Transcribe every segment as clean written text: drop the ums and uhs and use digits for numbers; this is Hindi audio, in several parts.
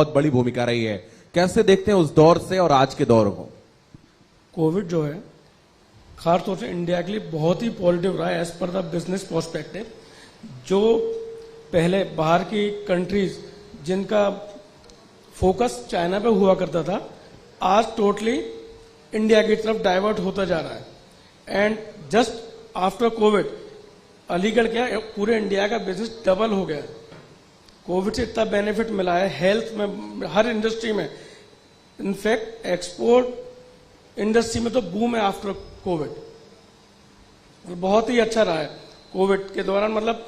बहुत बड़ी भूमिका रही है। कैसे देखते हैं उस दौर से और आज के दौर को? कोविड जो है खास तौर से इंडिया के लिए बहुत ही पॉजिटिव रहा है as per the business perspective. जो पहले बाहर की कंट्रीज जिनका फोकस चाइना पे हुआ करता था, आज टोटली इंडिया की तरफ डाइवर्ट होता जा रहा है। And just after Covid Aligarh क्या पूरे इंडिया का बिजनेस डबल हो गया। कोविड से इतना बेनिफिट मिला है हेल्थ में, हर इंडस्ट्री में। इनफैक्ट एक्सपोर्ट इंडस्ट्री में तो बूम है आफ्टर कोविड। बहुत ही अच्छा रहा है कोविड के दौरान। मतलब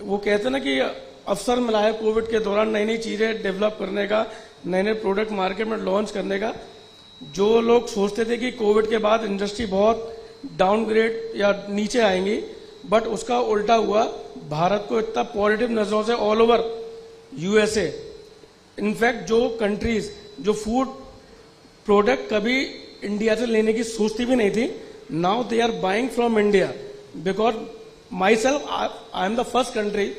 वो कहते हैं ना कि अवसर मिला है कोविड के दौरान नई नई चीजें डेवलप करने का, नए नए प्रोडक्ट मार्केट में लॉन्च करने का। जो लोग सोचते थे कि कोविड के बाद इंडस्ट्री बहुत डाउनग्रेड या नीचे आएंगी, बट उसका उल्टा हुआ। भारत को इतना पॉजिटिव नजरों से ऑल ओवर यूएसए, इनफैक्ट जो कंट्रीज जो फूड प्रोडक्ट कभी इंडिया से लेने की सोचती भी नहीं थी, now they are buying from India. Because myself I am the first country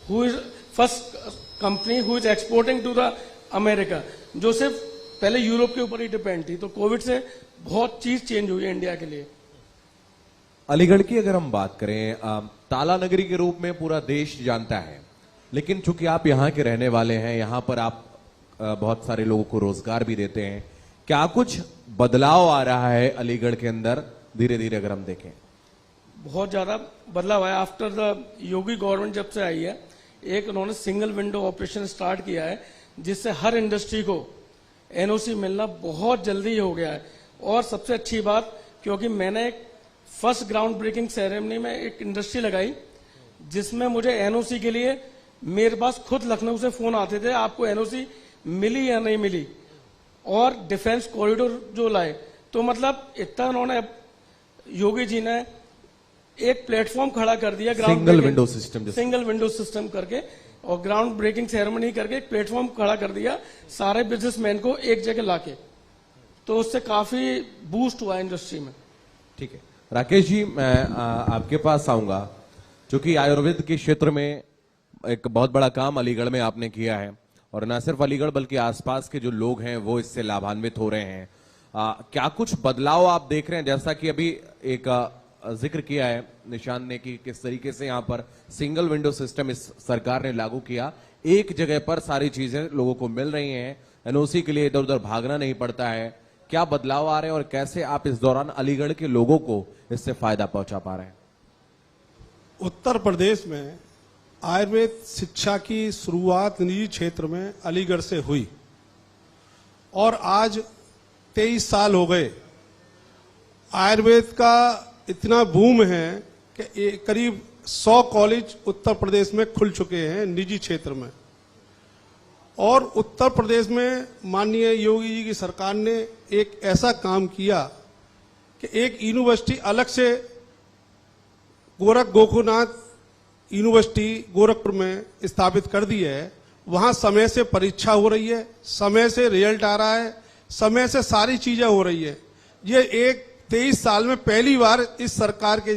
who is first company who is exporting to the America, जो सिर्फ पहले यूरोप के ऊपर ही डिपेंड थी। तो कोविड से बहुत चीज चेंज हुई है इंडिया के लिए। अलीगढ़ की अगर हम बात करें, ताला नगरी के रूप में पूरा देश जानता है, लेकिन चूंकि आप यहाँ के रहने वाले हैं, यहाँ पर आप बहुत सारे लोगों को रोजगार भी देते हैं, क्या कुछ बदलाव आ रहा है अलीगढ़ के अंदर धीरे धीरे अगर हम देखें? बहुत ज्यादा बदलाव आया आफ्टर द योगी गवर्नमेंट जब से आई है। एक उन्होंने सिंगल विंडो ऑपरेशन स्टार्ट किया है, जिससे हर इंडस्ट्री को एनओसी मिलना बहुत जल्दी हो गया है। और सबसे अच्छी बात, क्योंकि मैंने एक फर्स्ट ग्राउंड ब्रेकिंग सेरेमनी में एक इंडस्ट्री लगाई, जिसमें मुझे एनओसी के लिए मेरे पास खुद लखनऊ से फोन आते थे, आपको एनओसी मिली या नहीं मिली। और डिफेंस कॉरिडोर जो लाए, तो मतलब इतना उन्होंने योगी जी ने एक प्लेटफॉर्म खड़ा कर दिया, सिंगल विंडो सिस्टम करके, और ग्राउंड ब्रेकिंग सेरेमनी करके एक प्लेटफॉर्म खड़ा कर दिया सारे बिजनेसमैन को एक जगह लाके। तो उससे काफी बूस्ट हुआ इंडस्ट्री में। ठीक है राकेश जी, मैं आपके पास आऊंगा। क्योंकि आयुर्वेद के क्षेत्र में एक बहुत बड़ा काम अलीगढ़ में आपने किया है, और न सिर्फ अलीगढ़ बल्कि आसपास के जो लोग हैं वो इससे लाभान्वित हो रहे हैं। क्या कुछ बदलाव आप देख रहे हैं? जैसा कि अभी एक जिक्र किया है निशान ने कि किस तरीके से यहाँ पर सिंगल विंडो सिस्टम इस सरकार ने लागू किया, एक जगह पर सारी चीजें लोगों को मिल रही हैं, एनओसी के लिए इधर उधर भागना नहीं पड़ता है। क्या बदलाव आ रहे हैं और कैसे आप इस दौरान अलीगढ़ के लोगों को इससे फायदा पहुंचा पा रहे हैं? उत्तर प्रदेश में आयुर्वेद शिक्षा की शुरुआत निजी क्षेत्र में अलीगढ़ से हुई, और आज 23 साल हो गए। आयुर्वेद का इतना बूम है कि करीब 100 कॉलेज उत्तर प्रदेश में खुल चुके हैं निजी क्षेत्र में। और उत्तर प्रदेश में माननीय योगी जी की सरकार ने एक ऐसा काम किया कि एक यूनिवर्सिटी अलग से गोरखनाथ यूनिवर्सिटी गोरखपुर में स्थापित कर दी है। वहां समय से परीक्षा हो रही है, समय से रिजल्ट आ रहा है, समय से सारी चीजें हो रही है। ये एक 23 साल में पहली बार इस सरकार के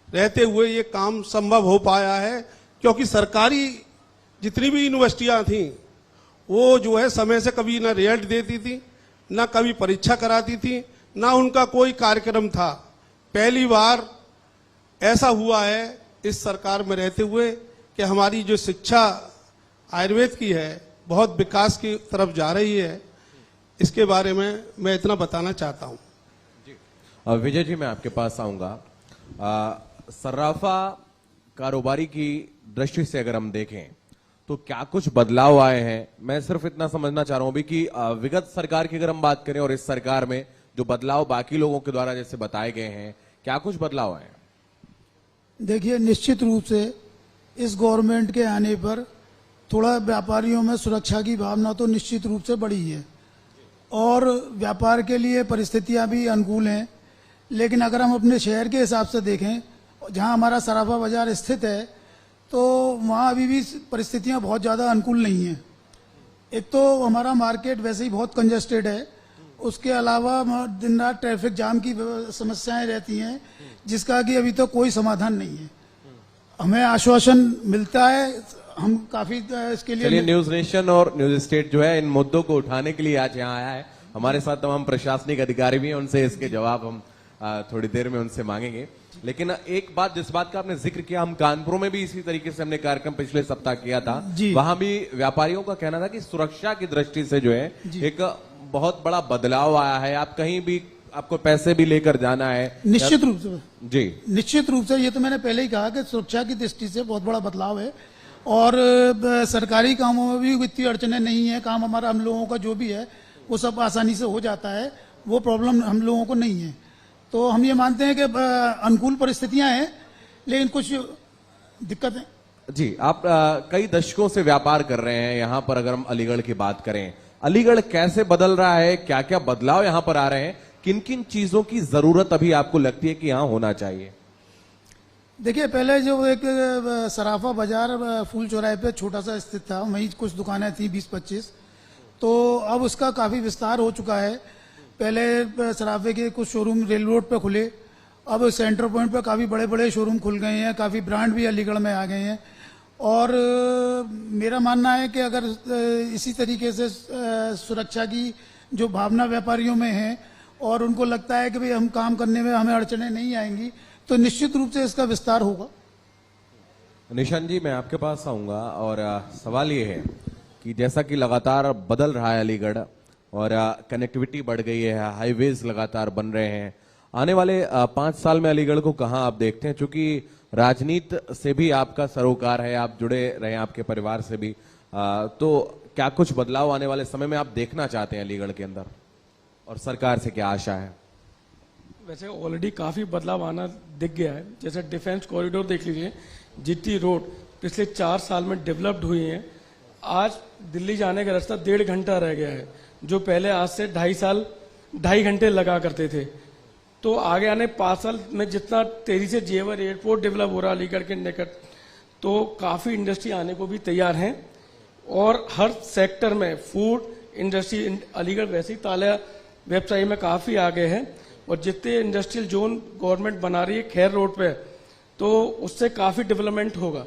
रहते हुए ये काम संभव हो पाया है, क्योंकि सरकारी जितनी भी यूनिवर्सिटियां थी वो जो है समय से कभी ना रिजल्ट देती थी, ना कभी परीक्षा कराती थी, ना उनका कोई कार्यक्रम था। पहली बार ऐसा हुआ है इस सरकार में रहते हुए कि हमारी जो शिक्षा आयुर्वेद की है बहुत विकास की तरफ जा रही है। इसके बारे में मैं इतना बताना चाहता हूं। विजय जी, मैं आपके पास आऊंगा। सर्राफा कारोबारी की दृष्टि से अगर हम देखें तो क्या कुछ बदलाव आए हैं? मैं सिर्फ इतना समझना चाह रहा हूं भी कि विगत सरकार की अगर हम बात करें और इस सरकार में जो बदलाव बाकी लोगों के द्वारा जैसे बताए गए हैं, क्या कुछ बदलाव आए? देखिए, निश्चित रूप से इस गवर्नमेंट के आने पर थोड़ा व्यापारियों में सुरक्षा की भावना तो निश्चित रूप से बढ़ी है, और व्यापार के लिए परिस्थितियां भी अनुकूल हैं। लेकिन अगर हम अपने शहर के हिसाब से देखें, जहां हमारा सराफा बाजार स्थित है, तो वहां अभी भी परिस्थितियां बहुत ज़्यादा अनुकूल नहीं हैं। एक तो हमारा मार्केट वैसे ही बहुत कंजेस्टेड है, उसके अलावा दिन रात ट्रैफिक जाम की समस्याएं रहती हैं, जिसका कि अभी तो कोई समाधान नहीं है। हमें आश्वासन मिलता है हम काफी इसके चलिए, लिए न्यूज नेशन और न्यूज स्टेट जो है इन मुद्दों को उठाने के लिए आज यहाँ आया है। हमारे साथ तमाम प्रशासनिक अधिकारी भी हैं, उनसे इसके जवाब हम थोड़ी देर में उनसे मांगेंगे। लेकिन एक बात, जिस बात का आपने जिक्र किया, हम कानपुर में भी इसी तरीके से हमने कार्यक्रम पिछले सप्ताह किया था। जी। वहां भी व्यापारियों का कहना था कि सुरक्षा की दृष्टि से जो है एक बहुत बड़ा बदलाव आया है। आप कहीं भी, आपको पैसे भी लेकर जाना है, निश्चित रूप से जी निश्चित रूप से, ये तो मैंने पहले ही कहा कि सुरक्षा की दृष्टि से बहुत बड़ा बदलाव है। और सरकारी कामों में भी इतनी अड़चने नहीं है। काम हमारा, हम लोगों का जो भी है वो सब आसानी से हो जाता है, वो प्रॉब्लम हम लोगों को नहीं है। तो हम ये मानते हैं कि अनुकूल परिस्थितियां हैं, लेकिन कुछ दिक्कतें। जी, आप कई दशकों से व्यापार कर रहे हैं यहाँ पर। अगर हम अलीगढ़ की बात करें, अलीगढ़ कैसे बदल रहा है, क्या क्या बदलाव यहाँ पर आ रहे हैं, किन किन चीजों की जरूरत अभी आपको लगती है कि यहाँ होना चाहिए? देखिए, पहले जो एक सराफा बाजार फूल चौराहे पे छोटा सा स्थित था, वहीं कुछ दुकानें थी 20-25, तो अब उसका काफी विस्तार हो चुका है। पहले सराफे के कुछ शोरूम रेल रोड पे खुले, अब सेंटर पॉइंट पे काफी बड़े बड़े शोरूम खुल गए हैं, काफी ब्रांड भी अलीगढ़ में आ गए हैं। और मेरा मानना है कि अगर इसी तरीके से सुरक्षा की जो भावना व्यापारियों में है और उनको लगता है कि भाई हम काम करने में हमें अड़चने नहीं आएंगी, तो निश्चित रूप से इसका विस्तार होगा। निशान जी, मैं आपके पास आऊंगा और सवाल ये है कि जैसा कि लगातार बदल रहा है अलीगढ़ और कनेक्टिविटी बढ़ गई है, हाईवेज लगातार बन रहे हैं, आने वाले 5 साल में अलीगढ़ को कहां आप देखते हैं? चूंकि राजनीति से भी आपका सरोकार है, आप जुड़े रहे आपके परिवार से भी, तो क्या कुछ बदलाव आने वाले समय में आप देखना चाहते हैं अलीगढ़ के अंदर, और सरकार से क्या आशा है? वैसे ऑलरेडी काफी बदलाव आना दिख गया है। जैसे डिफेंस कॉरिडोर देख लीजिए, जीटी रोड पिछले 4 साल में डेवलप्ड हुई है। आज दिल्ली जाने का रास्ता 1.5 घंटा रह गया है, जो पहले आज से 2.5 घंटे लगा करते थे। तो आगे आने 5 साल में जितना तेजी से जेवर एयरपोर्ट डेवलप हो रहा है अलीगढ़ के निकट, तो काफी इंडस्ट्री आने को भी तैयार हैं। और हर सेक्टर में फूड इंडस्ट्री, अलीगढ़ वैसे ही ताला व्यवसाय में काफी आगे है। और जितने इंडस्ट्रियल जोन गवर्नमेंट बना रही है खैर रोड पे, तो उससे काफी डेवलपमेंट होगा।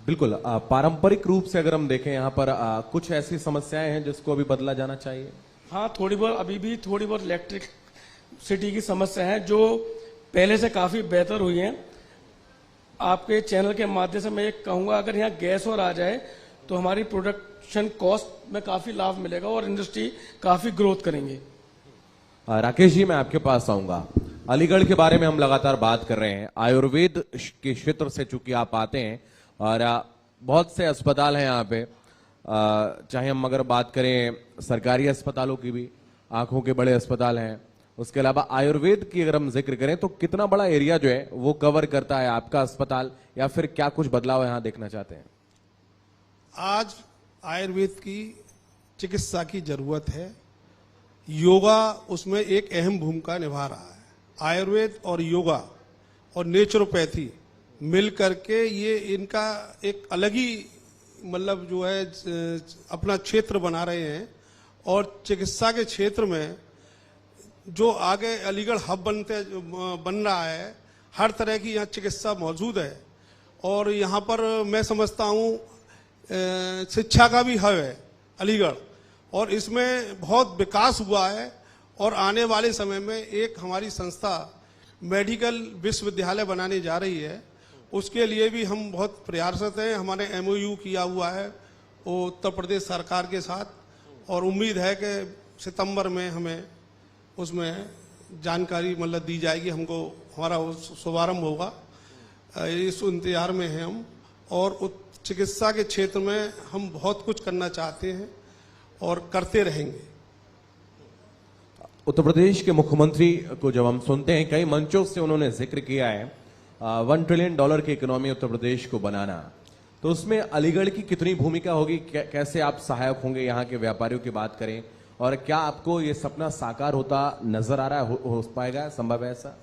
बिल्कुल। पारंपरिक रूप से अगर हम देखें यहाँ पर कुछ ऐसी समस्याएं हैं जिसको अभी बदला जाना चाहिए। हाँ, थोड़ी बहुत अभी भी थोड़ी बहुत इलेक्ट्रिक सिटी की समस्या है, जो पहले से काफी बेहतर हुई है। आपके चैनल के माध्यम से मैं ये कहूंगा, अगर यहाँ गैस और आ जाए तो हमारी प्रोडक्शन कॉस्ट में काफी लाभ मिलेगा और इंडस्ट्री काफी ग्रोथ करेंगे। राकेश जी, मैं आपके पास आऊंगा। अलीगढ़ के बारे में हम लगातार बात कर रहे हैं। आयुर्वेद के क्षेत्र से चूंकि आप आते हैं और बहुत से अस्पताल हैं यहाँ पे, चाहे हम अगर बात करें सरकारी अस्पतालों की भी, आंखों के बड़े अस्पताल हैं, उसके अलावा आयुर्वेद की अगर हम जिक्र करें तो कितना बड़ा एरिया जो है वो कवर करता है आपका अस्पताल, या फिर क्या कुछ बदलाव यहाँ देखना चाहते हैं? आज आयुर्वेद की चिकित्सा की जरूरत है। योगा उसमें एक अहम भूमिका निभा रहा है। आयुर्वेद और योगा और नेचुरोपैथी मिल करके ये इनका एक अलग ही मतलब जो है अपना क्षेत्र बना रहे हैं। और चिकित्सा के क्षेत्र में जो आगे अलीगढ़ हब बन रहा है, हर तरह की यहाँ चिकित्सा मौजूद है। और यहाँ पर मैं समझता हूँ शिक्षा का भी हब है अलीगढ़, और इसमें बहुत विकास हुआ है। और आने वाले समय में एक हमारी संस्था मेडिकल विश्वविद्यालय बनाने जा रही है, उसके लिए भी हम बहुत प्रयासरत हैं। हमारे MOU किया हुआ है वो उत्तर प्रदेश सरकार के साथ, और उम्मीद है कि सितंबर में हमें उसमें जानकारी मतलब दी जाएगी। हमको हमारा शुभारंभ होगा, इस इंतजार में हैं हम। और चिकित्सा के क्षेत्र में हम बहुत कुछ करना चाहते हैं और करते रहेंगे। उत्तर प्रदेश के मुख्यमंत्री को जब हम सुनते हैं, कई मंचों से उन्होंने जिक्र किया है $1 ट्रिलियन की इकोनॉमी उत्तर प्रदेश को बनाना, तो उसमें अलीगढ़ की कितनी भूमिका होगी? कैसे आप सहायक होंगे यहाँ के व्यापारियों की बात करें, और क्या आपको ये सपना साकार होता नजर आ रहा है? हो पाएगा, संभव है ऐसा?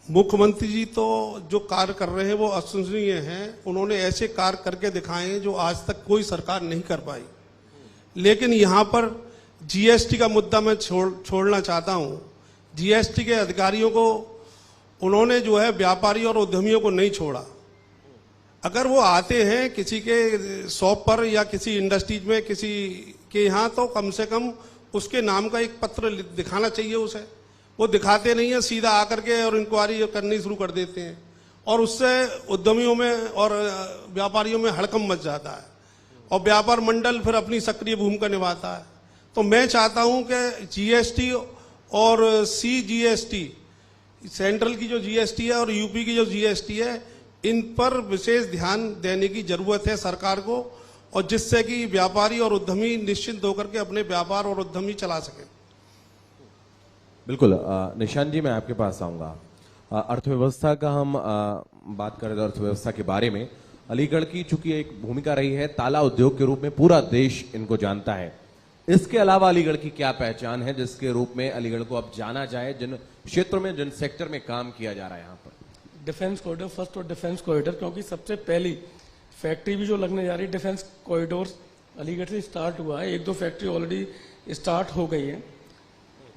मुख्यमंत्री जी तो जो कार्य कर रहे हैं वो अविश्वसनीय हैं। उन्होंने ऐसे कार्य करके दिखाए हैं जो आज तक कोई सरकार नहीं कर पाई। लेकिन यहाँ पर GST का मुद्दा मैं छोड़ना चाहता हूँ। GST के अधिकारियों को उन्होंने जो है व्यापारी और उद्यमियों को नहीं छोड़ा। अगर वो आते हैं किसी के शॉप पर या किसी इंडस्ट्रीज में किसी के यहाँ, तो कम से कम उसके नाम का एक पत्र दिखाना चाहिए उसे। वो दिखाते नहीं है, सीधा आकर के और इंक्वायरी करनी शुरू कर देते हैं, और उससे उद्यमियों में और व्यापारियों में हड़कंप मच जाता है, और व्यापार मंडल फिर अपनी सक्रिय भूमिका निभाता है। तो मैं चाहता हूं कि जीएसटी और सीजीएसटी, सेंट्रल की जो जीएसटी है और यूपी की जो जीएसटी है, इन पर विशेष ध्यान देने की जरूरत है सरकार को, और जिससे कि व्यापारी और उद्यमी निश्चिंत होकर के अपने व्यापार और उद्यमी चला सके। बिल्कुल। निशान जी, मैं आपके पास आऊंगा। अर्थव्यवस्था का हम बात करें तो अर्थव्यवस्था के बारे में अलीगढ़ की चूंकि एक भूमिका रही है, ताला उद्योग के रूप में पूरा देश इनको जानता है। इसके अलावा अलीगढ़ की क्या पहचान है जिसके रूप में अलीगढ़ को अब जाना जाए, जिन क्षेत्रों में, जिन सेक्टर में काम किया जा रहा है यहाँ पर? डिफेंस कॉरिडोर, फर्स्ट और डिफेंस कॉरिडोर, क्योंकि सबसे पहली फैक्ट्री भी जो लगने जा रही है डिफेंस कॉरिडोर अलीगढ़ से स्टार्ट हुआ है। 1-2 फैक्ट्री ऑलरेडी स्टार्ट हो गई है।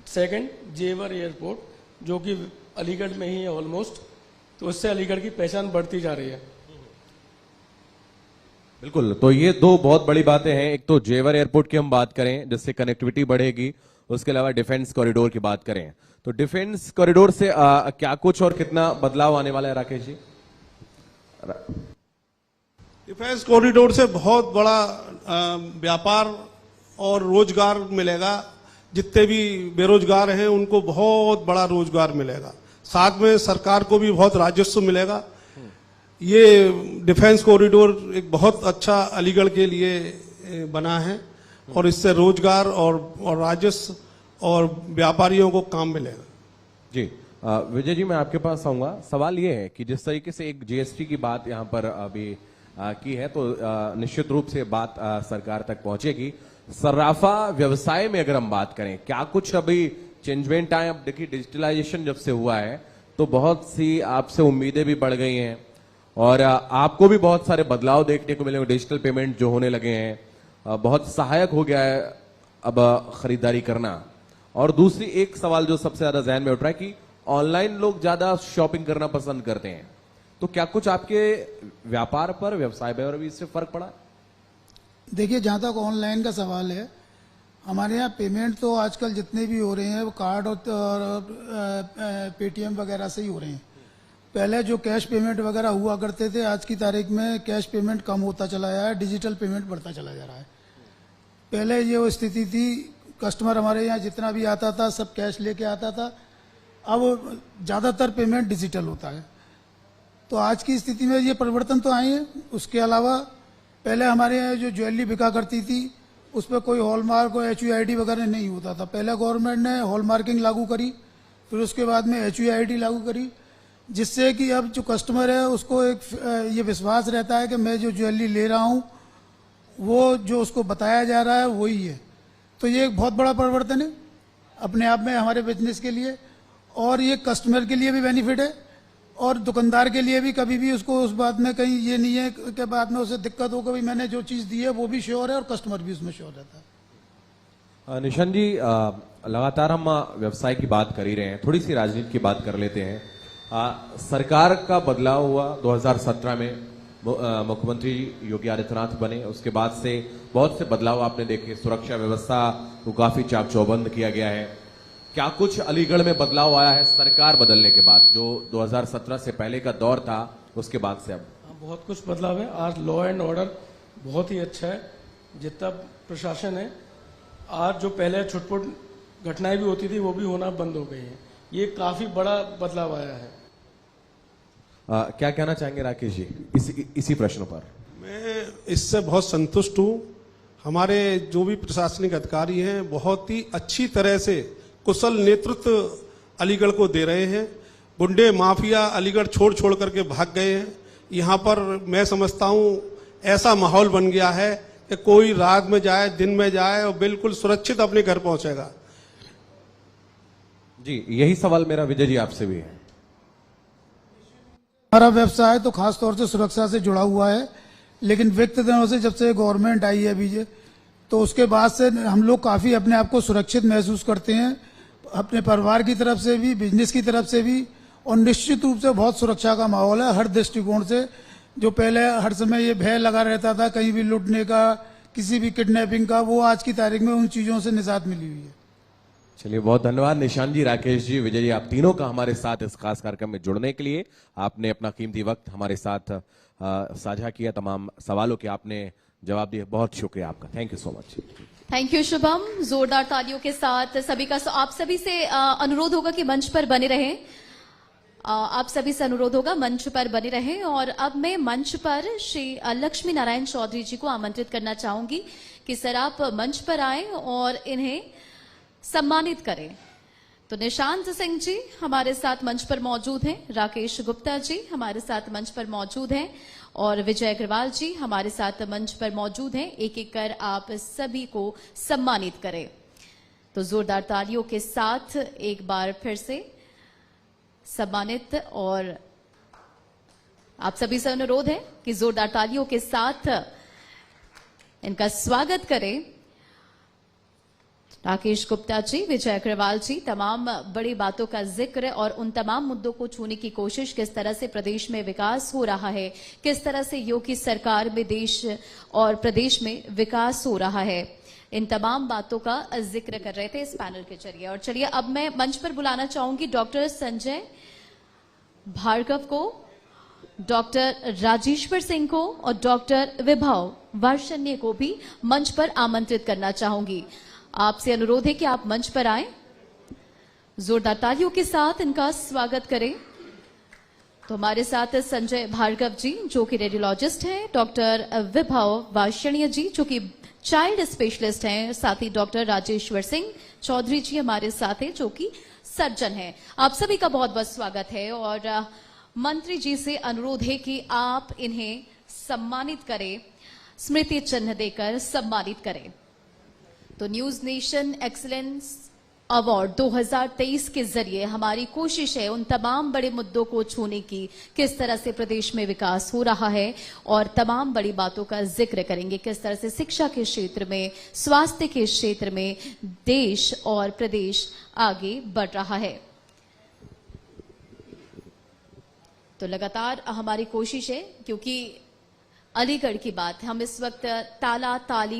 सेकंड, जेवर एयरपोर्ट जो कि अलीगढ़ में ही है ऑलमोस्ट, तो उससे अलीगढ़ की पहचान बढ़ती जा रही है। बिल्कुल। तो ये दो बहुत बड़ी बातें हैं। एक तो जेवर एयरपोर्ट की हम बात करें जिससे कनेक्टिविटी बढ़ेगी, उसके अलावा डिफेंस कॉरिडोर की बात करें तो डिफेंस कॉरिडोर से क्या कुछ और कितना बदलाव आने वाला है राकेश जी? डिफेंस कॉरिडोर से बहुत बड़ा व्यापार और रोजगार मिलेगा। जितने भी बेरोजगार हैं उनको बहुत बड़ा रोजगार मिलेगा, साथ में सरकार को भी बहुत राजस्व मिलेगा। ये डिफेंस कॉरिडोर एक बहुत अच्छा अलीगढ़ के लिए बना है, और इससे रोजगार और राजस्व और व्यापारियों को काम मिलेगा। जी विजय जी, मैं आपके पास आऊंगा। सवाल ये है कि जिस तरीके से एक जीएसटी की बात यहाँ पर अभी की है, तो निश्चित रूप से बात सरकार तक पहुंचेगी। सर्राफा व्यवसाय में अगर हम बात करें, क्या कुछ अभी चेंजमेंट आए? अब देखिए, डिजिटलाइजेशन जब से हुआ है तो बहुत सी आपसे उम्मीदें भी बढ़ गई हैं, और आपको भी बहुत सारे बदलाव देखने को मिलेंगे। डिजिटल पेमेंट जो होने लगे हैं, बहुत सहायक हो गया है अब खरीदारी करना। और दूसरी एक सवाल जो सबसे ज्यादा जहन में उठ रहा है कि ऑनलाइन लोग ज्यादा शॉपिंग करना पसंद करते हैं, तो क्या कुछ आपके व्यापार पर, व्यवसाय पर भी इससे फर्क पड़ा? देखिए, जहाँ तक ऑनलाइन का सवाल है, हमारे यहाँ पेमेंट तो आजकल जितने भी हो रहे हैं वो कार्ड और पेटीएम वगैरह से ही हो रहे हैं। पहले जो कैश पेमेंट वगैरह हुआ करते थे, आज की तारीख में कैश पेमेंट कम होता चला जा रहा है, डिजिटल पेमेंट बढ़ता चला जा रहा है। पहले ये वो स्थिति थी, कस्टमर हमारे यहाँ जितना भी आता था सब कैश लेके आता था, अब ज़्यादातर पेमेंट डिजिटल होता है। तो आज की स्थिति में ये परिवर्तन तो आए हैं। उसके अलावा पहले हमारे यहाँ जो ज्वेलरी बिका करती थी उस पर कोई हॉलमार्क और HUID वगैरह नहीं होता था। पहले गवर्नमेंट ने हॉलमार्किंग लागू करी, फिर उसके बाद में HUID लागू करी, जिससे कि अब जो कस्टमर है उसको एक ये विश्वास रहता है कि मैं जो ज्वेलरी ले रहा हूँ वो जो उसको बताया जा रहा है वही है। तो ये एक बहुत बड़ा परिवर्तन है अपने आप में हमारे बिजनेस के लिए, और ये कस्टमर के लिए भी बेनिफिट है, और दुकानदार के लिए भी। कभी भी उसको उस बात में कहीं ये नहीं है कि बाद में उसे दिक्कत हो, कभी मैंने जो चीज़ दी है वो भी श्योर है और कस्टमर भी उसमें श्योर रहता है। निशान जी, लगातार हम व्यवसाय की बात कर ही रहे हैं, थोड़ी सी राजनीति की बात कर लेते हैं। सरकार का बदलाव हुआ 2017 में, मुख्यमंत्री योगी आदित्यनाथ बने, उसके बाद से बहुत से बदलाव आपने देखे। सुरक्षा व्यवस्था को काफी चाक चौबंद किया गया है। क्या कुछ अलीगढ़ में बदलाव आया है सरकार बदलने के बाद, जो 2017 से पहले का दौर था उसके बाद से अब? बहुत कुछ बदलाव है। आज लॉ एंड ऑर्डर बहुत ही अच्छा है। जितना प्रशासन है, आज जो पहले छुटपुट घटनाएं भी होती थी वो भी होना बंद हो गई है। ये काफी बड़ा बदलाव आया है। क्या कहना चाहेंगे राकेश जी इसी प्रश्नों पर? मैं इससे बहुत संतुष्ट हूँ। हमारे जो भी प्रशासनिक अधिकारी हैं बहुत ही अच्छी तरह से कुशल नेतृत्व अलीगढ़ को दे रहे हैं। गुंडे माफिया अलीगढ़ छोड़ छोड़ करके भाग गए हैं। यहाँ पर मैं समझता हूँ ऐसा माहौल बन गया है कि कोई रात में जाए दिन में जाए और बिल्कुल सुरक्षित अपने घर पहुंचेगा। जी, यही सवाल मेरा विजय जी आपसे भी है। हमारा व्यवसाय तो खास तौर से सुरक्षा से जुड़ा हुआ है, लेकिन विगत दिनों से जब से गवर्नमेंट आई है बीजे, तो उसके बाद से हम लोग काफी अपने आप को सुरक्षित महसूस करते हैं, अपने परिवार की तरफ से भी, बिजनेस की तरफ से भी, और निश्चित रूप से बहुत सुरक्षा का माहौल है हर दृष्टिकोण से। जो पहले हर समय ये भय लगा रहता था कहीं भी लूटने का, किसी भी किडनैपिंग का, वो आज की तारीख में उन चीजों से निजात मिली हुई है। चलिए, बहुत धन्यवाद निशांत जी, राकेश जी, विजय जी, आप तीनों का हमारे साथ इस खास कार्यक्रम में जुड़ने के लिए। आपने अपना कीमती वक्त हमारे साथ साझा किया, तमाम सवालों के आपने जवाब दिए। बहुत शुक्रिया आपका, thank you so much. Thank you Shubham. जोरदार तालियों के साथ सभी का आप सभी से अनुरोध होगा कि मंच पर बने रहें। आप सभी से अनुरोध होगा मंच पर बने रहें। और अब मैं मंच पर श्री लक्ष्मी नारायण चौधरी जी को आमंत्रित करना चाहूंगी कि सर आप मंच पर आएं और इन्हें सम्मानित करें। तो निशांत सिंह जी हमारे साथ मंच पर मौजूद हैं, राकेश गुप्ता जी हमारे साथ मंच पर मौजूद हैं और विजय अग्रवाल जी हमारे साथ मंच पर मौजूद हैं। एक एक कर आप सभी को सम्मानित करें। तो जोरदार तालियों के साथ एक बार फिर से सम्मानित, और आप सभी से अनुरोध है कि जोरदार तालियों के साथ इनका स्वागत करें। राकेश गुप्ता जी, विजय अग्रवाल जी, तमाम बड़ी बातों का जिक्र और उन तमाम मुद्दों को छूने की कोशिश, किस तरह से प्रदेश में विकास हो रहा है, किस तरह से योगी सरकार में देश और प्रदेश में विकास हो रहा है, इन तमाम बातों का जिक्र कर रहे थे इस पैनल के जरिए। और चलिए अब मैं मंच पर बुलाना चाहूंगी डॉक्टर संजय भार्गव को, डॉक्टर राजेश्वर सिंह को और डॉक्टर विभव वार्षण्य को भी मंच पर आमंत्रित करना चाहूंगी। आपसे अनुरोध है कि आप मंच पर आएं, जोरदार तालियों के साथ इनका स्वागत करें। तो हमारे साथ संजय भार्गव जी जो कि रेडियोलॉजिस्ट हैं, डॉक्टर विभव वार्षण्य जी जो कि चाइल्ड स्पेशलिस्ट हैं, साथ ही डॉक्टर राजेश्वर सिंह चौधरी जी हमारे साथ हैं जो कि सर्जन हैं। आप सभी का बहुत बहुत स्वागत है और मंत्री जी से अनुरोध है कि आप इन्हें सम्मानित करें, स्मृति चिन्ह देकर सम्मानित करें। तो न्यूज नेशन एक्सीलेंस अवार्ड 2023 के जरिए हमारी कोशिश है उन तमाम बड़े मुद्दों को छूने की, किस तरह से प्रदेश में विकास हो रहा है और तमाम बड़ी बातों का जिक्र करेंगे, किस तरह से शिक्षा के क्षेत्र में, स्वास्थ्य के क्षेत्र में देश और प्रदेश आगे बढ़ रहा है। तो लगातार हमारी कोशिश है, क्योंकि अलीगढ़ की बात हम इस वक्त ताला ताली